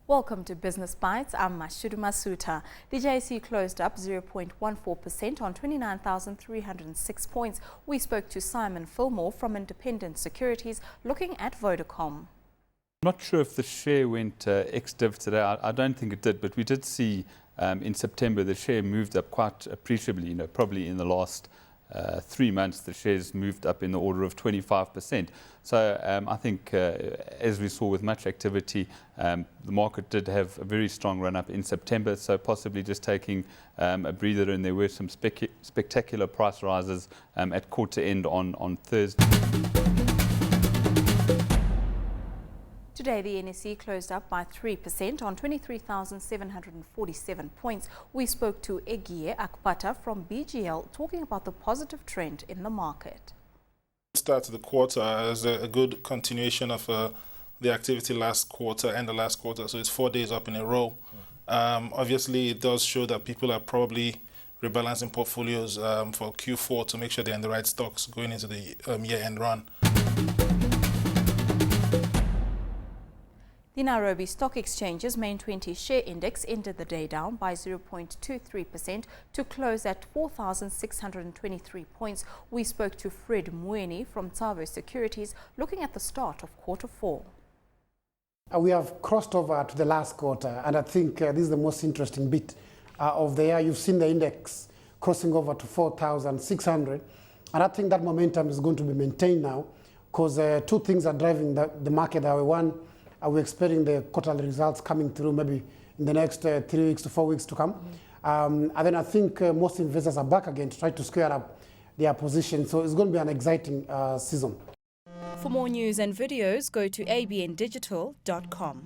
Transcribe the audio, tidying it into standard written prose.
Welcome to Business Bytes. I'm Mashudu Masuta. The JSE closed up 0.14% on 29,306 points. We spoke to Simon Fillmore from Independent Securities looking at Vodacom. I'm not sure if the share went ex-div today. I don't think it did, but we did see in September the share moved up quite appreciably. Probably in the last 3 months the shares moved up in the order of 25%. So I think as we saw with much activity, the market did have a very strong run up in September, so possibly just taking a breather, and there were some spectacular price rises at quarter end on Thursday. Today, the NSE closed up by 3% on 23,747 points. We spoke to Egie Akpata from BGL talking about the positive trend in the market. Start to the quarter as a good continuation of the activity last quarter and the last quarter, so it's 4 days up in a row. Obviously, it does show that people are probably rebalancing portfolios for Q4 to make sure they're in the right stocks going into the year-end run. The Nairobi Stock Exchange's main 20 share index ended the day down by 0.23% to close at 4,623 points. We spoke to Fred Mweni from Tsavo Securities looking at the start of quarter 4. We have crossed over to the last quarter, and I think this is the most interesting bit of the year. You've seen the index crossing over to 4,600, and I think that momentum is going to be maintained now because two things are driving the market that way. One, we're expecting the quarterly results coming through maybe in the next 3 weeks to 4 weeks to come. And then I think most investors are back again to try to square up their position. So it's going to be an exciting season. For more news and videos, go to abndigital.com.